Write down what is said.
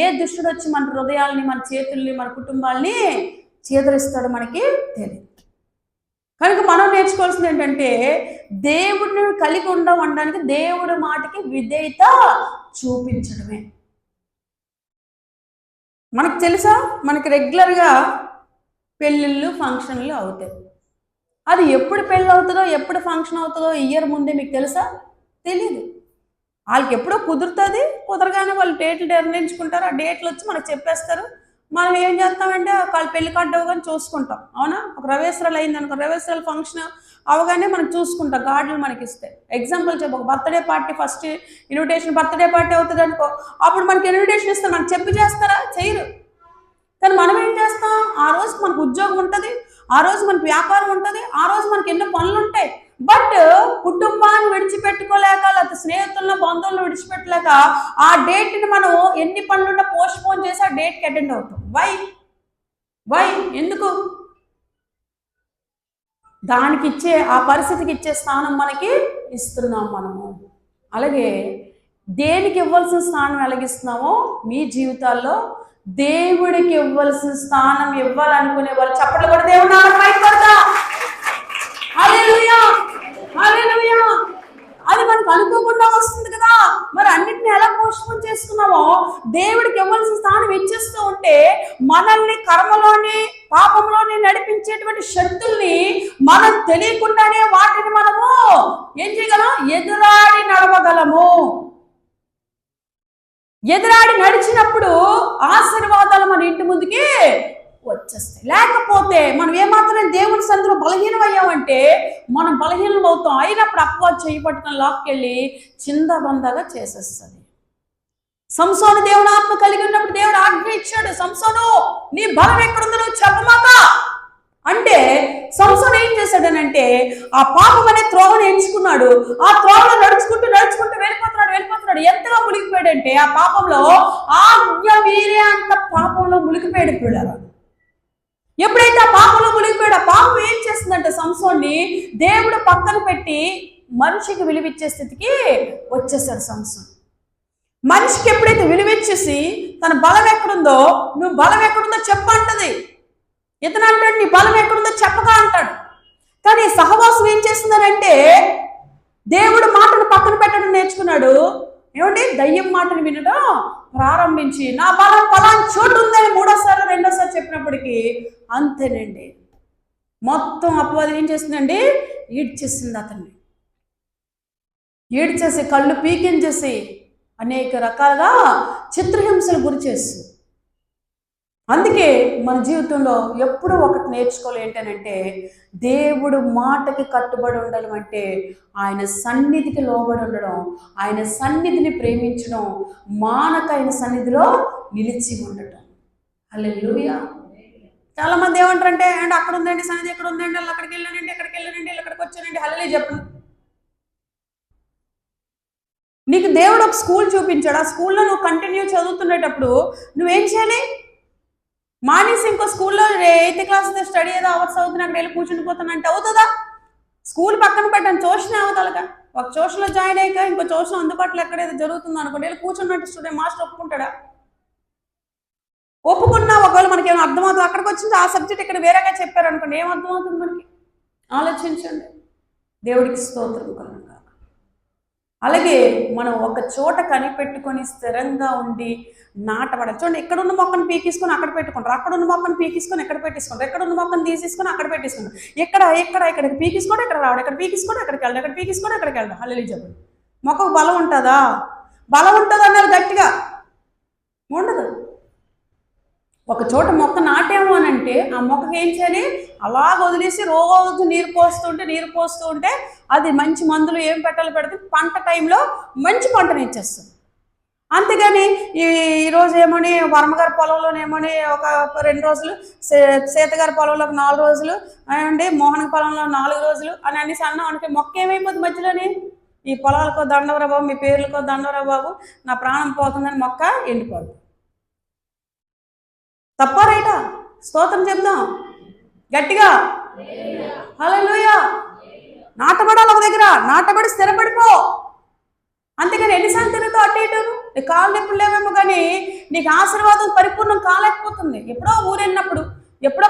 ఏ దుష్టుడు వచ్చి మన హృదయాల్ని, మన చేతుల్ని, మన కుటుంబాల్ని చేదరిస్తాడో మనకి తెలియదు. కనుక మనం నేర్చుకోవాల్సింది ఏంటంటే దేవుడిని కలిగి ఉండడానికి దేవుడి మాటకి విధేయత చూపించడమే. మనకు తెలుసా, మనకి రెగ్యులర్గా పెళ్ళిళ్ళు, ఫంక్షన్లు అవుతాయి. అది ఎప్పుడు పెళ్ళి అవుతుందో, ఎప్పుడు ఫంక్షన్ అవుతుందో ఇయర్ ముందే మీకు తెలుసా? తెలీదు. వాళ్ళకి ఎప్పుడో కుదురుతుంది, కుదరగానే వాళ్ళు డేట్లు నిర్ణయించుకుంటారు. ఆ డేట్లు వచ్చి మనకు చెప్పేస్తారు. మనం ఏం చేస్తామంటే వాళ్ళు పెళ్లి కార్డు అవగానే చూసుకుంటాం. అవునా? ఒక రవేశ్వరాలు అయిందనుకో, రవేశ్వరాలు ఫంక్షన్ అవగానే మనం చూసుకుంటాం, కార్డులు మనకి ఇస్తాయి. ఎగ్జాంపుల్ చెప్పు, ఒక birthday party, first invitation birthday party అవుతుంది అనుకో, అప్పుడు మనకి ఇన్విటేషన్ ఇస్తారు. మనకు చెప్పి చేస్తారా? చేయరు. కానీ మనం ఏం చేస్తాం, ఆ రోజు మనకు ఉద్యోగం ఉంటుంది, ఆ రోజు మనకు వ్యాపారం ఉంటుంది, ఆ రోజు మనకి ఎన్నో పనులు ఉంటాయి. బట్ కుటుంబాన్ని విడిచిపెట్టుకోలేక, లేకపోతే స్నేహితులను, బంధువులను విడిచిపెట్టలేక ఆ డేట్ని మనం ఎన్ని పనులున్నా పోస్ట్ పోన్ చేసి ఆ డేట్కి అటెండ్ అవుతాం. వై ఎందుకు? దానికి ఇచ్చే, ఆ పరిస్థితికి ఇచ్చే స్థానం మనకి ఇస్తున్నాం మనము. అలాగే దేనికి ఇవ్వాల్సిన స్థానం ఎలాగిస్తున్నామో మీ జీవితాల్లో దేవుడికి ఇవ్వాల్సిన స్థానం ఇవ్వాలనుకునే వాళ్ళు చప్పట్లు కూడా దేవుడు అది మనకు అనుకోకుండా వస్తుంది కదా. మరి అన్నిటిని ఎలా పోస్ట్పోన్ చేసుకున్నామో దేవుడికి ఇవ్వాల్సిన స్థానం ఇచ్చేస్తూ ఉంటే మనల్ని కర్మలోని, పాపంలోని నడిపించేటువంటి శక్తుల్ని మనం తెలియకుండానే వాటిని మనము ఏం చేయగలం? ఎదురాడి నడవగలము. ఎదురాడి నడిచినప్పుడు ఆశీర్వాదాలు మన ఇంటి ముందుకి వచ్చేస్తాయి. లేకపోతే మనం ఏమాత్రం దేవుని సందులో బలహీనం అయ్యామంటే మనం బలహీనం అవుతాం. అయినప్పుడు అప్ప చేయబట్టుకుని లాక్కెళ్ళి చిందబందగా చేసేస్తుంది. సంసోను దేవుని ఆత్మ కలిగి ఉన్నప్పుడు దేవుడు ఆజ్ఞ ఇచ్చాడు, సంసోను నీ బలం ఎక్కడుందో నువ్వు చెప్పమాక అంటే సంసోను ఏం చేశాడనంటే ఆ పాపం అనే త్రోవను ఎంచుకున్నాడు. ఆ త్రోవలో నడుచుకుంటూ వెళ్ళిపోతున్నాడు. ఎంతగా మునిగిపోయాడంటే ఆ పాపంలో ఆజ్ఞ మీరే అంత పాపంలో మునిగిపోయాడు. పిల్లలు ఎప్పుడైతే ఆ పాపంలో మునిగిపోయాడు, ఆ పాపం ఏం చేస్తుందంటే సంసోన్ని దేవుడు పక్కన పెట్టి మనిషికి విలువిచ్చే స్థితికి వచ్చేసాడు. సంసోన్ మనిషికి ఎప్పుడైతే విలువిచ్చేసి తన బలం ఎక్కడుందో, నువ్వు బలం ఎక్కడుందో చెప్పంటది. ఇతను అంటాడు నీ బలం ఎక్కడుందో చెప్పగా అంటాడు. కానీ సహవాసం ఏం చేస్తుందనంటే దేవుడు మాటను పక్కన పెట్టడం నేర్చుకున్నాడు. ఏమండి? దయ్యం మాటను వినడం ప్రారంభించి నా బలం ఫలాని చోటు ఉందని మూడోసారి రెండోసారి చెప్పినప్పటికీ అంతేనండి, మొత్తం అపవాదం ఏం చేస్తుందండి? ఈడ్చేసింది అతన్ని. ఈడ్చేసి కళ్ళు పీకించేసి అనేక రకాలుగా చిత్రహింసలు గురి చేస్తుంది. అందుకే మన జీవితంలో ఎప్పుడూ ఒకటి నేర్చుకోవాలి, ఏంటనంటే దేవుడు మాటకి కట్టుబడి ఉండడం అంటే ఆయన సన్నిధికి లోబడి ఉండడం, ఆయన సన్నిధిని ప్రేమించడం, మానక ఆయన సన్నిధిలో నిలిచి ఉండటం. హల్లెలూయా. చాలా మంది ఏమంటారంటే అంటే అక్కడ ఉందండి సన్నిధి, ఎక్కడ ఉందండి, వాళ్ళు అక్కడికి వెళ్ళానండి, ఎక్కడికి వెళ్ళానండి, ఇక్కడికి వచ్చానండి. హల్లెలూయా చెప్పండి. నీకు దేవుడు ఒక స్కూల్ చూపించాడు. ఆ స్కూల్లో నువ్వు కంటిన్యూ చదువుతున్నప్పుడు నువ్వేం చేయాలి? మానేసి ఇంకో స్కూల్లో 8th క్లాస్ స్టడీ ఏదో అవర్స్ అవుతుంది, అక్కడ వెళ్ళి కూర్చుండిపోతానంటే అవుతుందా? స్కూల్ పక్కన పెట్టాను, ట్యూషన్ అవుతాలుగా. ఒక ట్యూషన్లో జాయిన్ అయ్యాక ఇంకో ట్యూషన్ అందుబాటులో ఎక్కడైతే జరుగుతుందో అనుకోండి, వెళ్ళి కూర్చున్నట్టు స్టూడెంట్ మాస్టర్ ఒప్పుకుంటాడా? ఒప్పుకున్నా ఒకవేళ మనకి ఏమైనా అర్థమవుతుంది, అక్కడికి వచ్చింది ఆ సబ్జెక్ట్ ఇక్కడ వేరేగా చెప్పారు అనుకోండి, ఏం అర్థమవుతుంది మనకి? ఆలోచించండి. దేవుడికి స్తోత్రం కలుగును. అలాగే మనం ఒక చోట కనిపెట్టుకొని స్థిరంగా ఉండి నాటపడాలి. చూడండి, ఎక్కడున్న మొక్కను పీకిసుకొని అక్కడ పెట్టుకుంటారు, అక్కడున్న మొక్కను పీకిసుకొని ఎక్కడ పెట్టేసుకుంటారు, ఎక్కడున్న మొక్కను తీసేసుకొని అక్కడ పెట్టేసుకుంటారు, ఇక్కడికి పీకిసుకోవడం, ఇక్కడ రావడం, ఇక్కడ పీకిసుకోవడం, ఎక్కడికి వెళ్ళడం, ఇక్కడ పీకిసుకోవడం, ఎక్కడికి వెళ్ళడం. హల్లెలూయా చెప్పండి. మొక్కకు బలం ఉంటుందా? బలం ఉంటుంది అన్నారు గట్టిగా, ఉండదు. ఒక చోట మొక్క నాటేమో అని అంటే ఆ మొక్కకి ఏం చేయాలి? అలా వదిలేసి రోజు నీరు పోస్తూ ఉంటే అది మంచి మందులు ఏం పెట్టాలి పెడితే పంట టైంలో మంచి పంటను ఇచ్చేస్తుంది. అంతేగాని ఈరోజు ఏమని వర్మగారి పొలంలోనేమని ఒక 2 రోజులు, సీతగారి పొలంలో 4 రోజులు, అండి మోహన్ పొలంలో 4 రోజులు అని అనేసి అన్నాం అంటే మొక్క ఏమైపోతుంది మధ్యలోనే? ఈ పొలాలకో దండవరా బాబు, మీ పేర్లకో దండవరా బాబు, నా ప్రాణం పోతుందని మొక్క ఎండిపోదు. తప్ప రైటా? స్తోత్రం చెప్దాం గట్టిగా. హల్లెలూయా. నాటబడాలి, ఒక దగ్గర నాటబడి స్థిరపడిపో. అంతేగాని ఎన్నిసార్లు తిరుగుతావు అటు ఇటు, నీ కాళ్ళు నొప్పులు లేవేమో కానీ నీకు ఆశీర్వాదం పరిపూర్ణం కాలేకపోతుంది. ఎప్పుడో ఊరెళ్ళినప్పుడు, ఎప్పుడో